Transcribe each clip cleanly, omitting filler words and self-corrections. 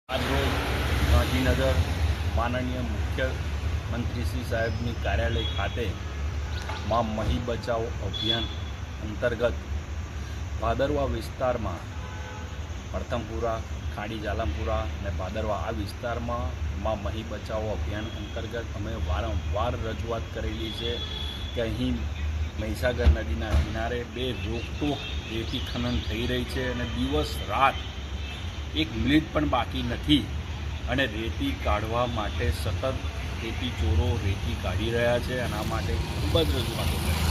આજ રોજ ગાંધીનગર માનનીય મુખ્યમંત્રી શ્રી સાહેબની કાર્યાલય ખાતે માં મહી બચાવો અભિયાન અંતર્ગત ભાદરવા વિસ્તારમાં પ્રથમપુરા, ખાડી જાલમપુરા અને ભાદરવા આ વિસ્તારમાં માં મહી બચાવો અભિયાન અંતર્ગત અમે વારંવાર રજૂઆત કરેલી છે કે અહીં મહીસાગર નદીના કિનારે બે રોકટોક રેતી ખનન થઈ રહી છે અને દિવસ રાત એક મિનિટ પણ બાકી નથી અને રેતી કાઢવા માટે સતત રેતી ચોરો રેતી કાઢી રહ્યા છે. આના માટે ખૂબ જ રજૂઆતો કરી.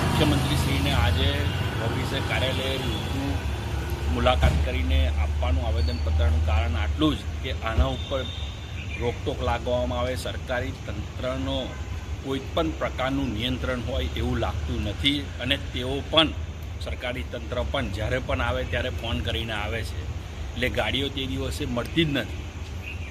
મુખ્યમંત્રીશ્રીને આજે ઓફિસે કાર્યાલયે રૂબરૂ મુલાકાત કરીને આપવાનું આવેદનપત્રનું કારણ આટલું જ કે આના ઉપર રોકટોક લાગવામાં આવે. સરકારી તંત્રનો કોઈ પણ પ્રકારનું નિયંત્રણ હોય એવું લાગતું નથી અને તેઓ પણ સરકારી તંત્ર પણ જ્યારે પણ આવે ત્યારે ફોન કરીને આવે છે એટલે ગાડીઓ તે દિવસે મળતી જ નથી.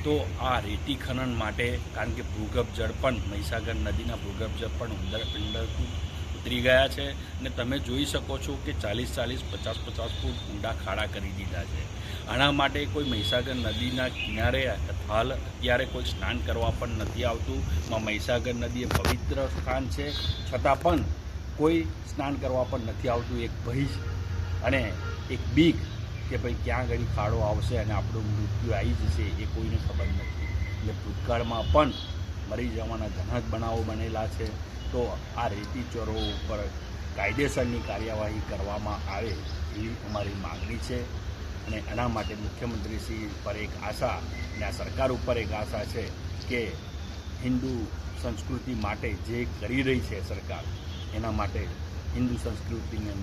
તો આ રેતી ખનન માટે કારણ કે ભૂગર્ભ જળ પણ મહીસાગર નદીના ભૂગર્ભ જળ પણ અંદરથી ઉતરી ગયા છે અને તમે જોઈ શકો છો કે 40-40, 50-50 ફૂટ ઊંડા ખાડા કરી દીધા છે. આના માટે કોઈ મહીસાગર નદીના કિનારે હાલ અત્યારે કોઈ સ્નાન કરવા પણ નથી આવતું. મહીસાગર નદી એ પવિત્ર સ્થાન છે છતાં પણ કોઈ સ્નાન કરવા પણ નથી આવતું. એક ભય અને એક બીક કે ભાઈ ક્યાં ઘડી ખાડો આવશે અને આપણું મૃત્યુ આવી જશે એ કોઈને ખબર નથી. એટલે ભૂતકાળમાં પણ મરી જવાના ઘણા જ બનાવો બનેલા છે. તો આ રેતી ચોરો ઉપર કાયદેસરની કાર્યવાહી કરવામાં આવે એવી અમારી માગણી છે અને એના માટે મુખ્યમંત્રીશ્રી પર એક આશા અને આ સરકાર ઉપર એક આશા છે કે હિન્દુ સંસ્કૃતિ માટે જે કરી રહી છે સરકાર એના માટે હિન્દુ સંસ્કૃતિને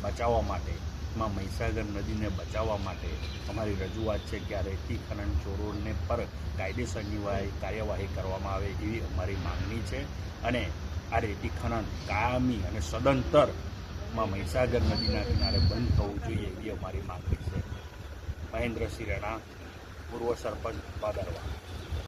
બચાવવા માટે મહીસાગર નદીને બચાવવા માટે અમારી રજૂઆત છે કે આ રેતી ખનન ચોરોને પર કાયદેસરની કાર્યવાહી કરવામાં આવે એવી અમારી માગણી છે અને આ રેતી ખનન કાયમી અને સદંતર મહીસાગર નદીના કિનારે બંધ થવું જોઈએ એવી અમારી માગણી છે. મહેન્દ્રસિંહ રાણા, પૂર્વ સરપંચ, ભાદરવા.